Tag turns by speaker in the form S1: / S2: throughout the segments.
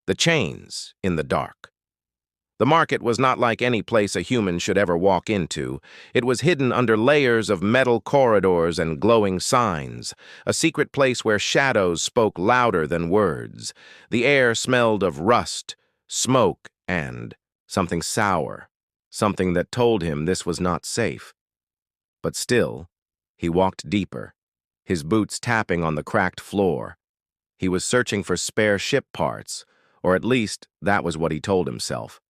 S1: The chains in the dark. The market was not like any place a human should ever walk into. It was hidden under layers of metal corridors and glowing signs, a secret place where shadows spoke louder than words. The air smelled of rust, smoke, and something sour, something that told him this was not safe. But still, he walked deeper, his boots tapping on the cracked floor. He was searching for spare ship parts, or at least that was what he told himself.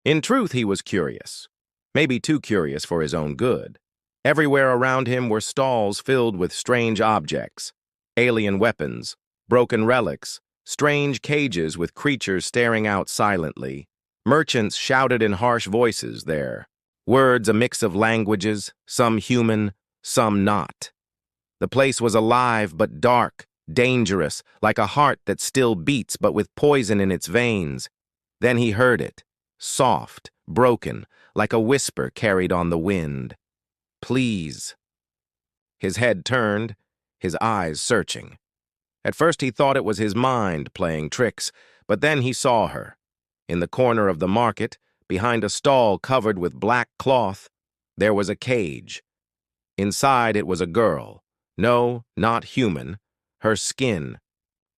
S1: In truth, he was curious, maybe too curious for his own good. Everywhere around him were stalls filled with strange objects, alien weapons, broken relics, strange cages with creatures staring out silently. Merchants shouted in harsh voices there, words a mix of languages, some human, some not. The place was alive but dark, dangerous, like a heart that still beats but with poison in its veins. Then he heard it. Soft, broken, like a whisper carried on the wind. Please. His head turned, his eyes searching. At first he thought it was his mind playing tricks, but then he saw her. In the corner of the market, behind a stall covered with black cloth, there was a cage. Inside it was a girl. No, not human. Her skin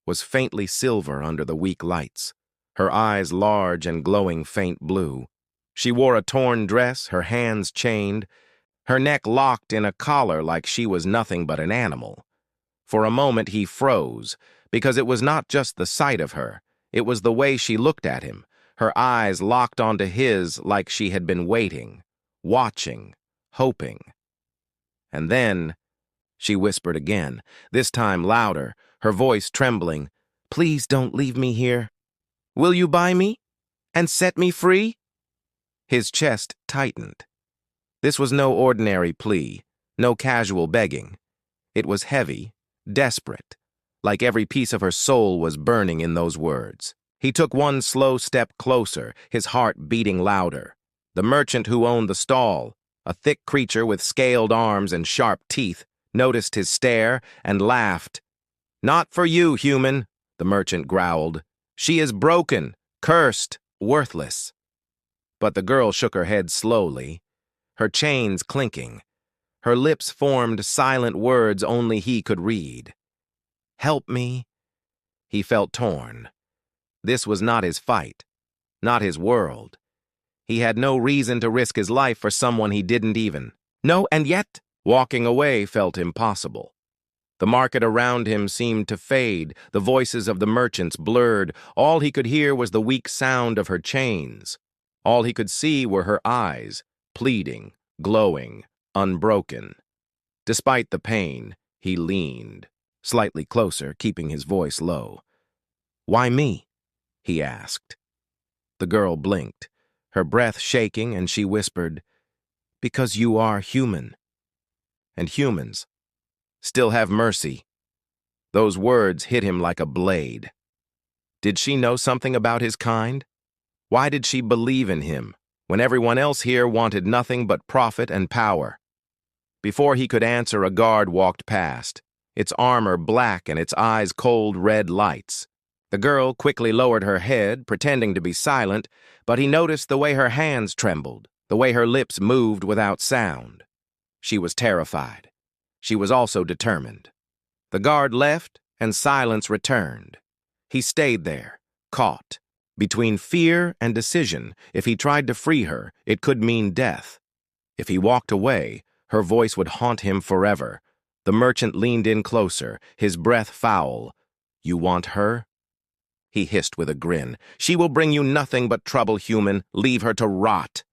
S1: was faintly silver under the weak lights. Her eyes large and glowing faint blue. She wore a torn dress, her hands chained, her neck locked in a collar like she was nothing but an animal. For a moment he froze, because it was not just the sight of her, it was the way she looked at him, her eyes locked onto his like she had been waiting, watching, hoping. And then she whispered again, this time louder, her voice trembling, "Please don't leave me here. Will you buy me and set me free?" His chest tightened. This was no ordinary plea, no casual begging. It was heavy, desperate, like every piece of her soul was burning in those words. He took one slow step closer, his heart beating louder. The merchant who owned the stall, a thick creature with scaled arms and sharp teeth, noticed his stare and laughed. "Not for you, human," the merchant growled. "She is broken, cursed, worthless." But the girl shook her head slowly, her chains clinking. Her lips formed silent words only he could read. "Help me." He felt torn. This was not his fight, not his world. He had no reason to risk his life for someone he didn't even know, and yet walking away felt impossible. The market around him seemed to fade, the voices of the merchants blurred. All he could hear was the weak sound of her chains. All he could see were her eyes, pleading, glowing, unbroken. Despite the pain, he leaned, slightly closer, keeping his voice low. "Why me?" he asked. The girl blinked, her breath shaking, and she whispered, "Because you are human. And humans still have mercy." Those words hit him like a blade. Did she know something about his kind? Why did she believe in him when everyone else here wanted nothing but profit and power? Before he could answer, a guard walked past, its armor black and its eyes cold red lights. The girl quickly lowered her head, pretending to be silent, but he noticed the way her hands trembled, the way her lips moved without sound. She was terrified. She was also determined. The guard left, and silence returned. He stayed there, caught, between fear and decision. If he tried to free her, it could mean death. If he walked away, her voice would haunt him forever. The merchant leaned in closer, his breath foul. "You want her?" he hissed with a grin. "She will bring you nothing but trouble, human. Leave her to rot."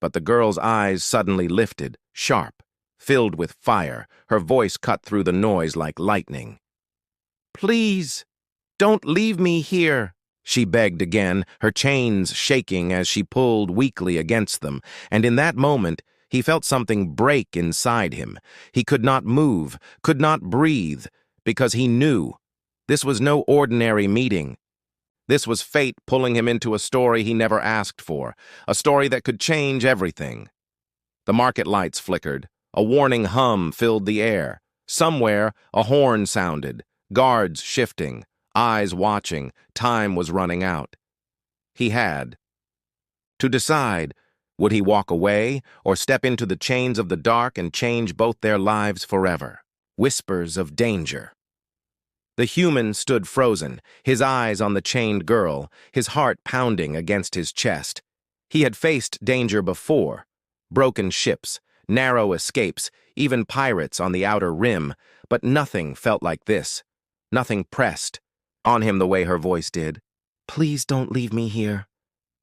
S1: But the girl's eyes suddenly lifted, sharp, filled with fire, her voice cut through the noise like lightning. "Please, don't leave me here," she begged again, her chains shaking as she pulled weakly against them, and in that moment he felt something break inside him. He could not move, could not breathe, because he knew this was no ordinary meeting. This was fate pulling him into a story he never asked for, a story that could change everything. The market lights flickered. A warning hum filled the air. Somewhere, a horn sounded, guards shifting, eyes watching. Time was running out. He had to decide, would he walk away or step into the chains of the dark and change both their lives forever? Whispers of danger. The human stood frozen, his eyes on the chained girl, his heart pounding against his chest. He had faced danger before. Broken ships, narrow escapes, even pirates on the outer rim, but nothing felt like this. Nothing pressed on him the way her voice did. "Please don't leave me here,"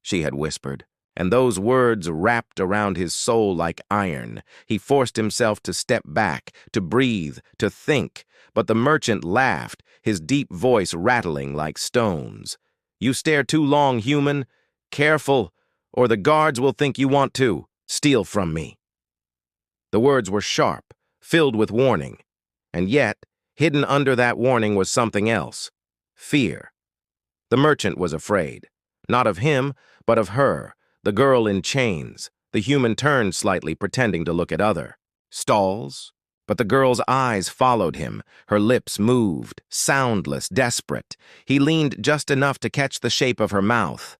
S1: she had whispered, and those words wrapped around his soul like iron. He forced himself to step back, to breathe, to think, but the merchant laughed, his deep voice rattling like stones. "You stare too long, human. Careful, or the guards will think you want to steal from me." The words were sharp, filled with warning, and yet, hidden under that warning was something else: fear. The merchant was afraid, not of him, but of her, the girl in chains. The human turned slightly, pretending to look at other stalls, but the girl's eyes followed him. Her lips moved, soundless, desperate. He leaned just enough to catch the shape of her mouth.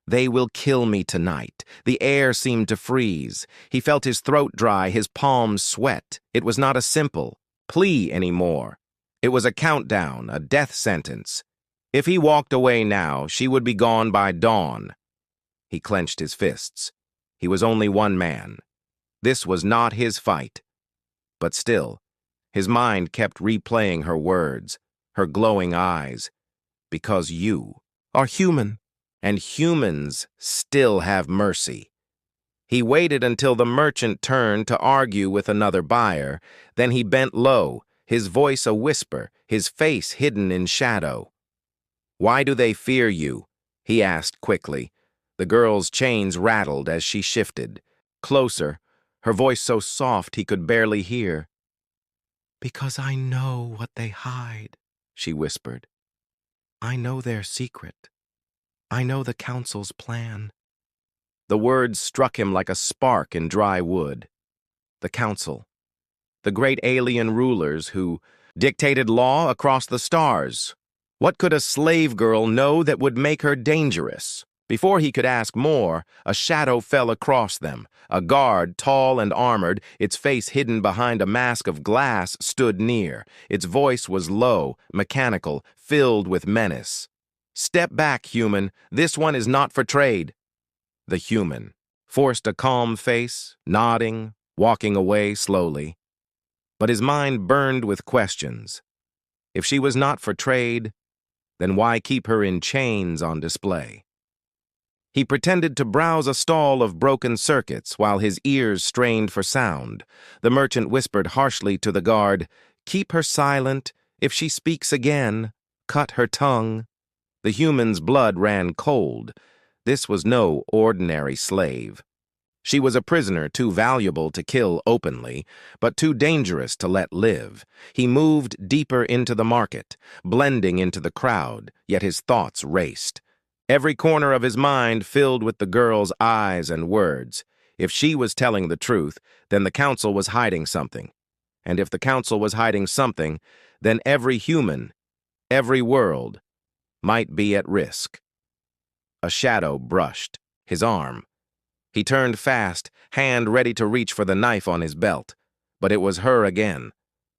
S1: "They will kill me tonight." The air seemed to freeze. He felt his throat dry, his palms sweat. It was not a simple plea anymore. It was a countdown, a death sentence. If he walked away now, she would be gone by dawn. He clenched his fists. He was only one man. This was not his fight. But still, his mind kept replaying her words, her glowing eyes. "Because you are human, and humans still have mercy." He waited until the merchant turned to argue with another buyer. Then he bent low, his voice a whisper, his face hidden in shadow. "Why do they fear you?" he asked quickly. The girl's chains rattled as she shifted. Closer, her voice so soft he could barely hear. "Because I know what they hide," she whispered. "I know their secret. I know the council's plan." The words struck him like a spark in dry wood. The council. The great alien rulers who dictated law across the stars. What could a slave girl know that would make her dangerous? Before he could ask more, a shadow fell across them. A guard, tall and armored, its face hidden behind a mask of glass, stood near. Its voice was low, mechanical, filled with menace. "Step back, human. This one is not for trade." The human forced a calm face, nodding, walking away slowly. But his mind burned with questions. If she was not for trade, then why keep her in chains on display? He pretended to browse a stall of broken circuits while his ears strained for sound. The merchant whispered harshly to the guard, "Keep her silent. If she speaks again, cut her tongue." The human's blood ran cold. This was no ordinary slave. She was a prisoner too valuable to kill openly, but too dangerous to let live. He moved deeper into the market, blending into the crowd, yet his thoughts raced. Every corner of his mind filled with the girl's eyes and words. If she was telling the truth, then the council was hiding something. And if the council was hiding something, then every human, every world, might be at risk. A shadow brushed his arm. He turned fast, hand ready to reach for the knife on his belt. But it was her again.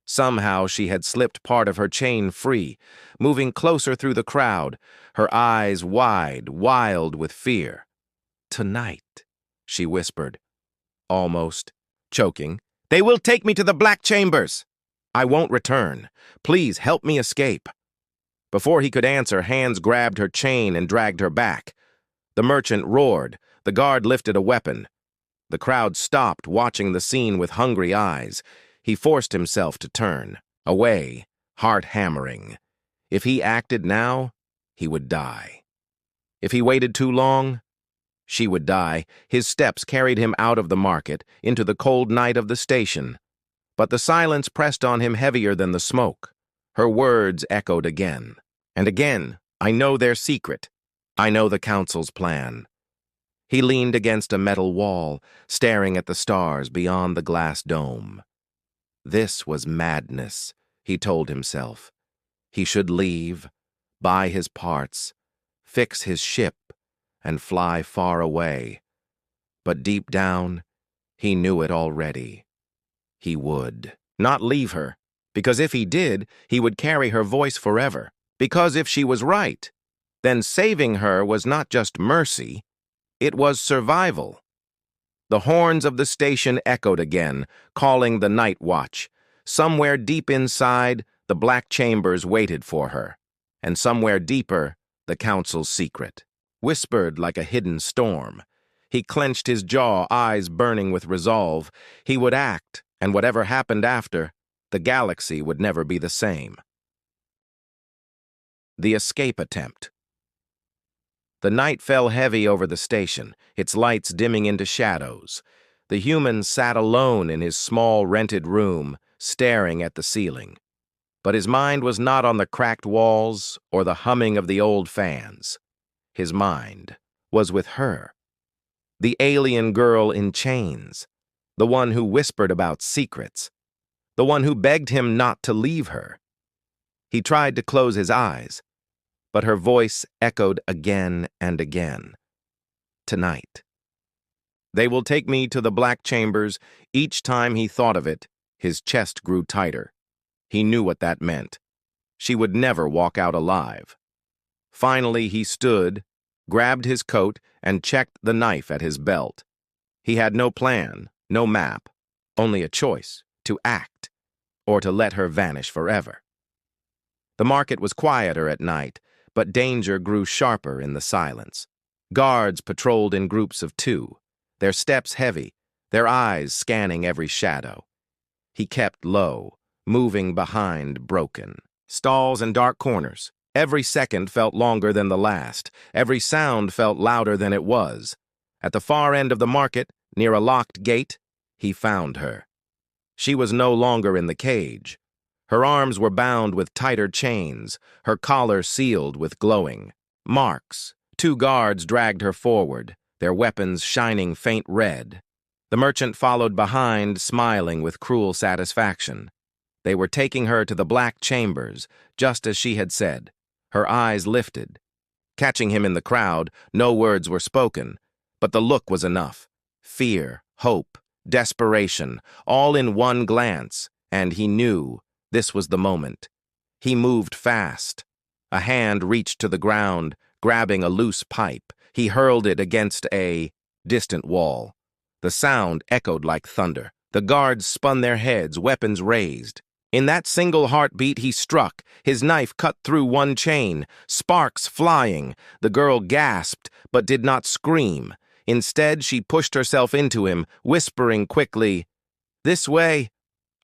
S1: Somehow she had slipped part of her chain free, moving closer through the crowd, her eyes wide, wild with fear. "Tonight," she whispered, almost choking. "They will take me to the black chambers. I won't return. Please help me escape." Before he could answer, hands grabbed her chain and dragged her back. The merchant roared. The guard lifted a weapon. The crowd stopped, watching the scene with hungry eyes. He forced himself to turn, away, heart hammering. If he acted now, he would die. If he waited too long, she would die. His steps carried him out of the market, into the cold night of the station. But the silence pressed on him heavier than the smoke. Her words echoed again and again. "I know their secret. I know the council's plan." He leaned against a metal wall, staring at the stars beyond the glass dome. This was madness, he told himself. He should leave, buy his parts, fix his ship, and fly far away. But deep down, he knew it already. He would not leave her, because if he did, he would carry her voice forever. Because if she was right, then saving her was not just mercy, it was survival. The horns of the station echoed again, calling the night watch. Somewhere deep inside, the black chambers waited for her, and somewhere deeper, the council's secret, whispered like a hidden storm. He clenched his jaw, eyes burning with resolve. He would act, and whatever happened after, the galaxy would never be the same. The escape attempt. The night fell heavy over the station, its lights dimming into shadows. The human sat alone in his small rented room, staring at the ceiling. But his mind was not on the cracked walls or the humming of the old fans. His mind was with her, the alien girl in chains, the one who whispered about secrets, the one who begged him not to leave her. He tried to close his eyes, but her voice echoed again and again. Tonight. They will take me to the black chambers. Each time he thought of it, his chest grew tighter. He knew what that meant. She would never walk out alive. Finally, he stood, grabbed his coat, and checked the knife at his belt. He had no plan, no map, only a choice: to act, or to let her vanish forever. The market was quieter at night, but danger grew sharper in the silence. Guards patrolled in groups of two, their steps heavy, their eyes scanning every shadow. He kept low, moving behind broken stalls and dark corners. Every second felt longer than the last. Every sound felt louder than it was. At the far end of the market, near a locked gate, he found her. She was no longer in the cage. Her arms were bound with tighter chains, her collar sealed with glowing marks. Two guards dragged her forward, their weapons shining faint red. The merchant followed behind, smiling with cruel satisfaction. They were taking her to the black chambers, just as she had said. Her eyes lifted. Catching him in the crowd, no words were spoken, but the look was enough. Fear, hope, desperation, all in one glance, and he knew this was the moment. He moved fast. A hand reached to the ground, grabbing a loose pipe. He hurled it against a distant wall. The sound echoed like thunder. The guards spun their heads, weapons raised. In that single heartbeat he struck. His knife cut through one chain, sparks flying. The girl gasped, but did not scream. Instead, she pushed herself into him, whispering quickly, "This way.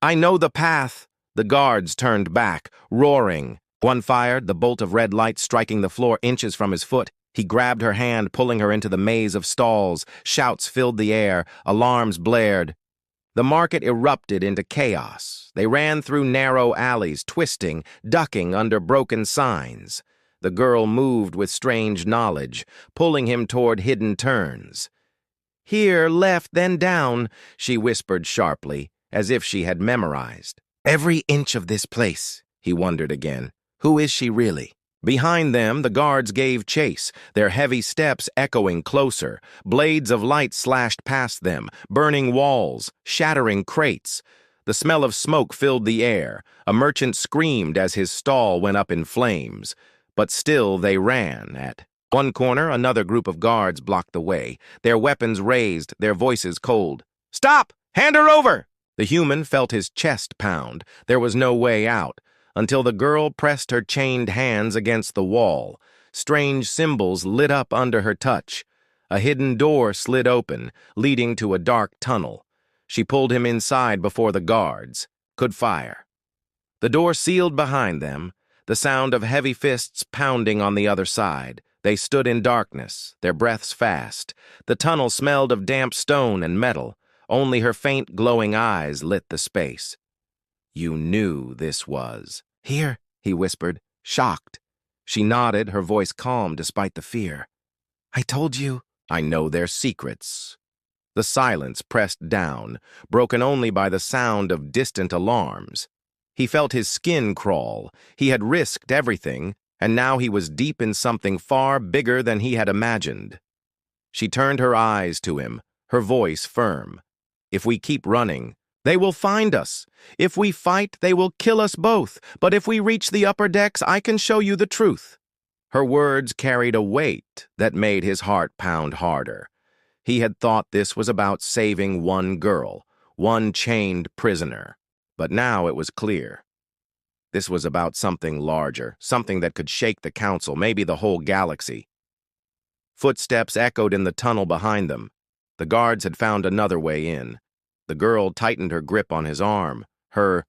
S1: I know the path." The guards turned back, roaring. One fired, the bolt of red light striking the floor inches from his foot. He grabbed her hand, pulling her into the maze of stalls. Shouts filled the air. Alarms blared. The market erupted into chaos. They ran through narrow alleys, twisting, ducking under broken signs. The girl moved with strange knowledge, pulling him toward hidden turns. "Here, left, then down," she whispered sharply, as if she had memorized. Every inch of this place, he wondered again. Who is she really? Behind them, the guards gave chase, their heavy steps echoing closer. Blades of light slashed past them, burning walls, shattering crates. The smell of smoke filled the air. A merchant screamed as his stall went up in flames. But still they ran. At one corner, another group of guards blocked the way, their weapons raised, their voices cold. "Stop! Hand her over!" The human felt his chest pound. There was no way out, until the girl pressed her chained hands against the wall. Strange symbols lit up under her touch. A hidden door slid open, leading to a dark tunnel. She pulled him inside before the guards could fire. The door sealed behind them, the sound of heavy fists pounding on the other side. They stood in darkness, their breaths fast. The tunnel smelled of damp stone and metal. Only her faint, glowing eyes lit the space. "You knew this was." "Here," he whispered, shocked. She nodded, her voice calm despite the fear. "I told you." "I know their secrets." The silence pressed down, broken only by the sound of distant alarms. He felt his skin crawl. He had risked everything, and now he was deep in something far bigger than he had imagined. She turned her eyes to him, her voice firm. "If we keep running, they will find us. If we fight, they will kill us both. But if we reach the upper decks, I can show you the truth." Her words carried a weight that made his heart pound harder. He had thought this was about saving one girl, one chained prisoner. But now it was clear. This was about something larger, something that could shake the council, maybe the whole galaxy. Footsteps echoed in the tunnel behind them. The guards had found another way in. The girl tightened her grip on his arm, her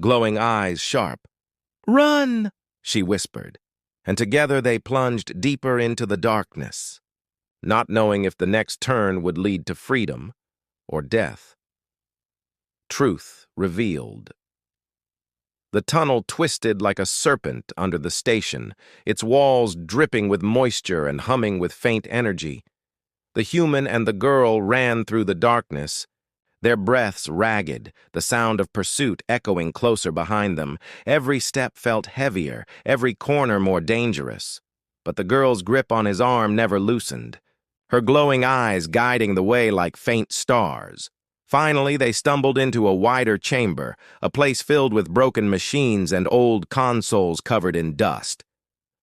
S1: glowing eyes sharp. "Run!" she whispered, and together they plunged deeper into the darkness, not knowing if the next turn would lead to freedom or death. Truth revealed. The tunnel twisted like a serpent under the station, its walls dripping with moisture and humming with faint energy. The human and the girl ran through the darkness, their breaths ragged, the sound of pursuit echoing closer behind them. Every step felt heavier, every corner more dangerous. But the girl's grip on his arm never loosened, her glowing eyes guiding the way like faint stars. Finally, they stumbled into a wider chamber, a place filled with broken machines and old consoles covered in dust.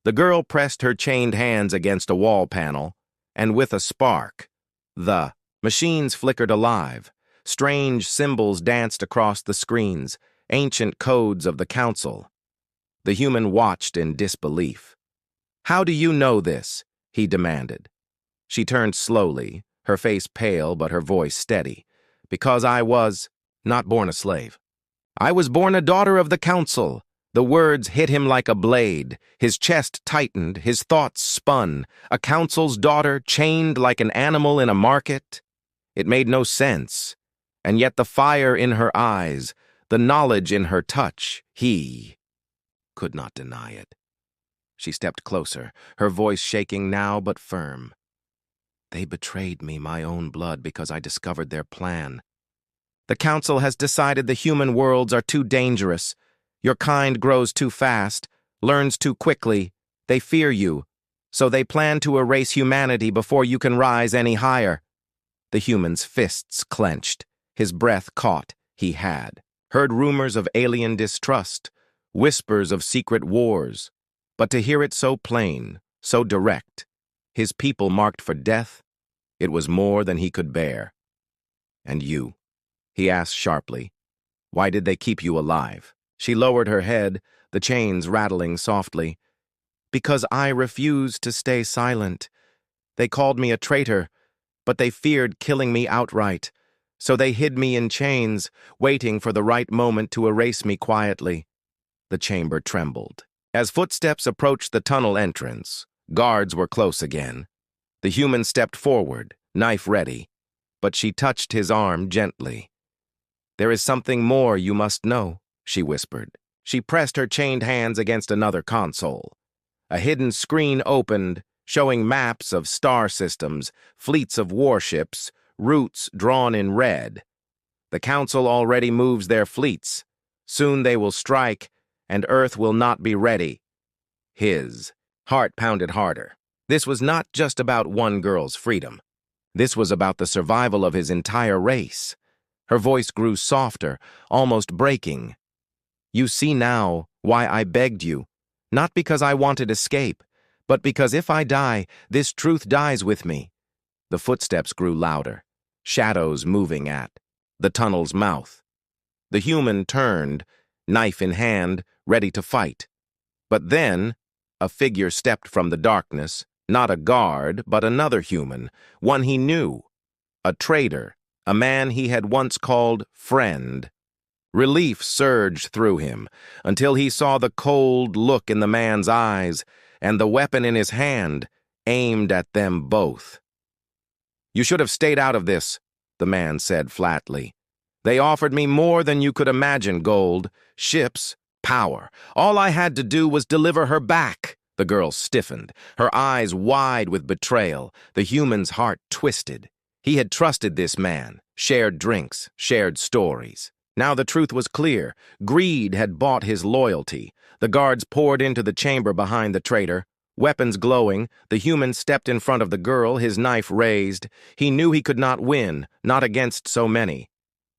S1: The girl pressed her chained hands against a wall panel, and with a spark, the machines flickered alive. Strange symbols danced across the screens, ancient codes of the council. The human watched in disbelief. "How do you know this?" he demanded. She turned slowly, her face pale but her voice steady. "Because I was not born a slave. I was born a daughter of the council." The words hit him like a blade. His chest tightened, his thoughts spun. A council's daughter chained like an animal in a market? It made no sense. And yet the fire in her eyes, the knowledge in her touch, he could not deny it. She stepped closer, her voice shaking now but firm. "They betrayed me, my own blood, because I discovered their plan. The council has decided the human worlds are too dangerous. Your kind grows too fast, learns too quickly. They fear you, so they plan to erase humanity before you can rise any higher." The human's fists clenched, his breath caught. He had heard rumors of alien distrust, whispers of secret wars, but to hear it so plain, so direct, his people marked for death, it was more than he could bear. "And you?" he asked sharply. "Why did they keep you alive?" She lowered her head, the chains rattling softly. "Because I refused to stay silent. They called me a traitor, but they feared killing me outright. So they hid me in chains, waiting for the right moment to erase me quietly." The chamber trembled. As footsteps approached the tunnel entrance, guards were close again. The human stepped forward, knife ready, but she touched his arm gently. "There is something more you must know," she whispered. She pressed her chained hands against another console. A hidden screen opened, showing maps of star systems, fleets of warships, routes drawn in red. "The council already moves their fleets. Soon they will strike, and Earth will not be ready." His heart pounded harder. This was not just about one girl's freedom. This was about the survival of his entire race. Her voice grew softer, almost breaking. "You see now why I begged you, not because I wanted escape, but because if I die, this truth dies with me." The footsteps grew louder, shadows moving at the tunnel's mouth. The human turned, knife in hand, ready to fight. But then, a figure stepped from the darkness, not a guard, but another human, one he knew, a traitor, a man he had once called friend. Relief surged through him, until he saw the cold look in the man's eyes and the weapon in his hand, aimed at them both. "You should have stayed out of this," the man said flatly. "They offered me more than you could imagine, gold, ships, power. All I had to do was deliver her back." The girl stiffened, her eyes wide with betrayal, the human's heart twisted. He had trusted this man, shared drinks, shared stories. Now the truth was clear. Greed had bought his loyalty. The guards poured into the chamber behind the traitor. Weapons glowing, the human stepped in front of the girl, his knife raised. He knew he could not win, not against so many.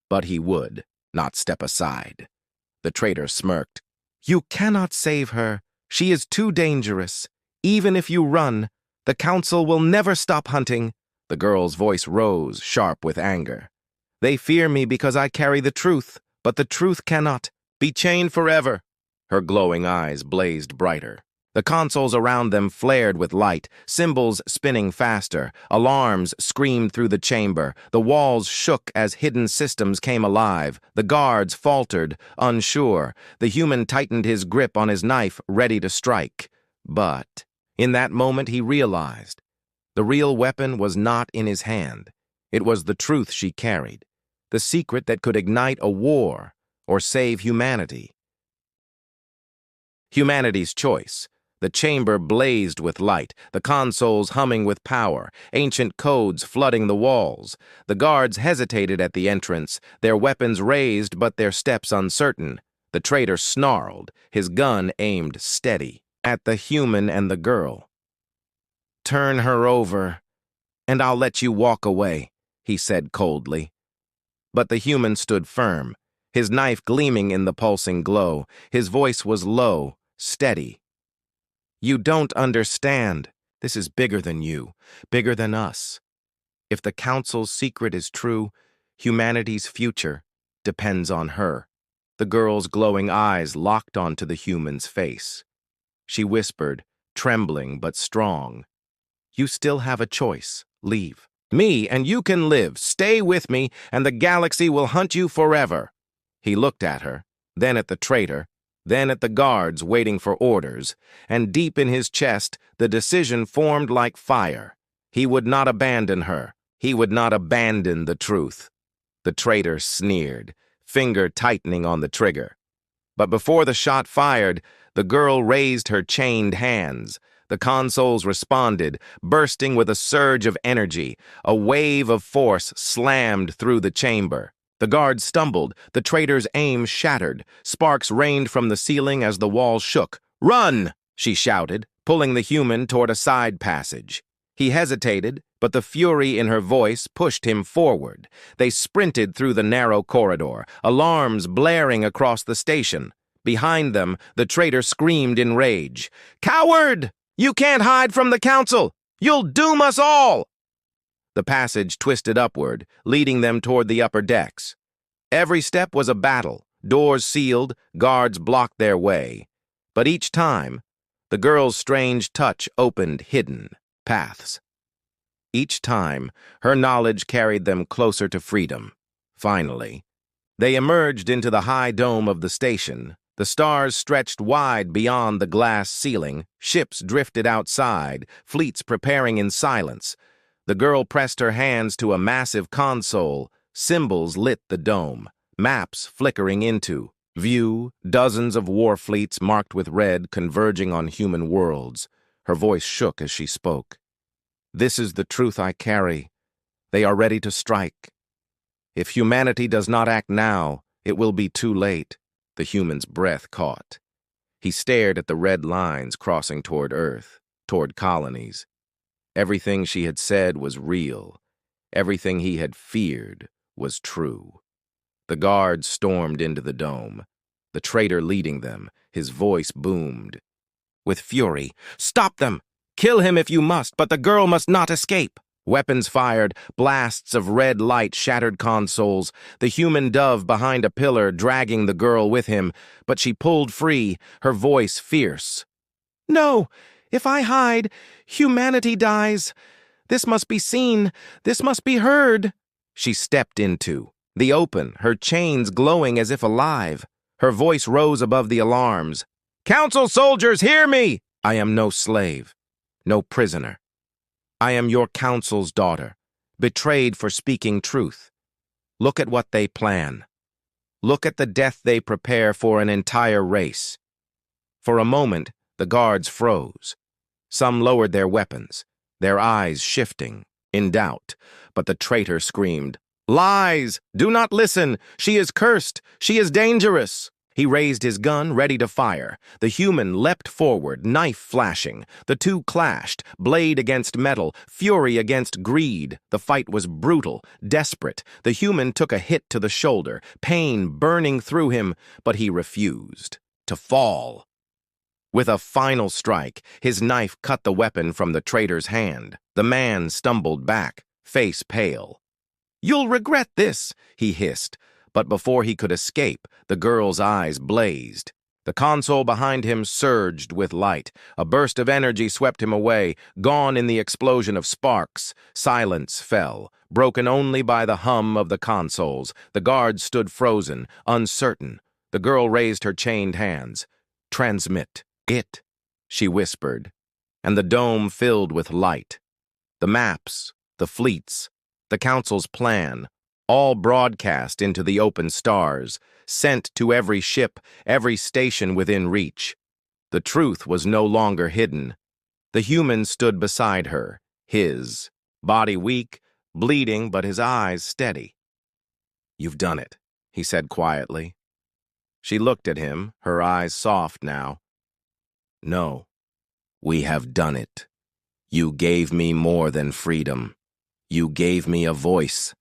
S1: But he would not step aside. The traitor smirked. "You cannot save her. She is too dangerous. Even if you run, the council will never stop hunting." The girl's voice rose, sharp with anger. "They fear me because I carry the truth, but the truth cannot be chained forever." Her glowing eyes blazed brighter. The consoles around them flared with light, symbols spinning faster, alarms screamed through the chamber, the walls shook as hidden systems came alive, the guards faltered, unsure, the human tightened his grip on his knife, ready to strike. But in that moment he realized the real weapon was not in his hand. It was the truth she carried, the secret that could ignite a war or save humanity. Humanity's choice. The chamber blazed with light, the consoles humming with power, ancient codes flooding the walls. The guards hesitated at the entrance, their weapons raised but their steps uncertain. The traitor snarled, his gun aimed steady at the human and the girl. "Turn her over, and I'll let you walk away," he said coldly. But the human stood firm, his knife gleaming in the pulsing glow. His voice was low, steady. "You don't understand. This is bigger than you, bigger than us. If the Council's secret is true, humanity's future depends on her." The girl's glowing eyes locked onto the human's face. She whispered, trembling but strong, "You still have a choice. Leave me, and you can live. Stay with me, and the galaxy will hunt you forever." He looked at her, then at the traitor, then at the guards waiting for orders, and deep in his chest, the decision formed like fire. He would not abandon her. He would not abandon the truth. The traitor sneered, finger tightening on the trigger. But before the shot fired, the girl raised her chained hands. The consoles responded, bursting with a surge of energy. A wave of force slammed through the chamber. The guards stumbled, the traitor's aim shattered. Sparks rained from the ceiling as the walls shook. "Run!" she shouted, pulling the human toward a side passage. He hesitated, but the fury in her voice pushed him forward. They sprinted through the narrow corridor, alarms blaring across the station. Behind them, the traitor screamed in rage. "Coward! You can't hide from the council! You'll doom us all!" The passage twisted upward, leading them toward the upper decks. Every step was a battle, doors sealed, guards blocked their way. But each time, the girl's strange touch opened hidden paths. Each time, her knowledge carried them closer to freedom. Finally, they emerged into the high dome of the station. The stars stretched wide beyond the glass ceiling, ships drifted outside, fleets preparing in silence. The girl pressed her hands to a massive console. Symbols lit the dome, maps flickering into view, dozens of war fleets marked with red converging on human worlds. Her voice shook as she spoke. "This is the truth I carry. They are ready to strike. If humanity does not act now, it will be too late." The human's breath caught. He stared at the red lines crossing toward Earth, toward colonies. Everything she had said was real. Everything he had feared was true. The guards stormed into the dome, the traitor leading them. His voice boomed with fury. "Stop them! Kill him if you must, but the girl must not escape!" Weapons fired, blasts of red light shattered consoles, the human dove behind a pillar dragging the girl with him, but she pulled free, her voice fierce. "No! If I hide, humanity dies. This must be seen. This must be heard." She stepped into the open, her chains glowing as if alive. Her voice rose above the alarms. "Council soldiers, hear me! I am no slave, no prisoner. I am your council's daughter, betrayed for speaking truth. Look at what they plan. Look at the death they prepare for an entire race." For a moment, the guards froze. Some lowered their weapons, their eyes shifting, in doubt, but the traitor screamed, Lies! Do not listen! She is cursed! She is dangerous! He raised his gun, ready to fire. The human leapt forward, knife flashing. The two clashed, blade against metal, fury against greed. The fight was brutal, desperate. The human took a hit to the shoulder, pain burning through him, but he refused to fall. With a final strike, his knife cut the weapon from the traitor's hand. The man stumbled back, face pale. "You'll regret this," he hissed. But before he could escape, the girl's eyes blazed. The console behind him surged with light. A burst of energy swept him away, gone in the explosion of sparks. Silence fell, broken only by the hum of the consoles. The guards stood frozen, uncertain. The girl raised her chained hands. "Transmit it," she whispered, and the dome filled with light. The maps, the fleets, the council's plan, all broadcast into the open stars, sent to every ship, every station within reach. The truth was no longer hidden. The human stood beside her, his body weak, bleeding, but his eyes steady. "You've done it," he said quietly. She looked at him, her eyes soft now. "No, we have done it. You gave me more than freedom. You gave me a voice.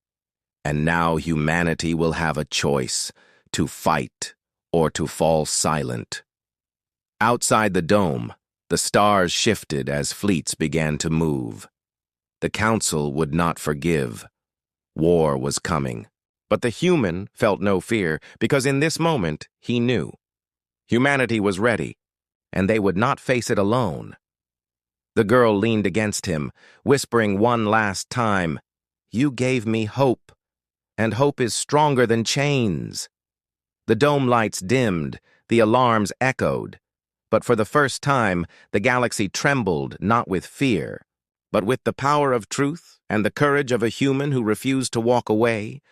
S1: And now humanity will have a choice, to fight or to fall silent." Outside the dome, the stars shifted as fleets began to move. The council would not forgive. War was coming. But the human felt no fear, because in this moment he knew. Humanity was ready, and they would not face it alone. The girl leaned against him, whispering one last time, "You gave me hope. And hope is stronger than chains." The dome lights dimmed, the alarms echoed. But for the first time, the galaxy trembled not with fear, but with the power of truth and the courage of a human who refused to walk away.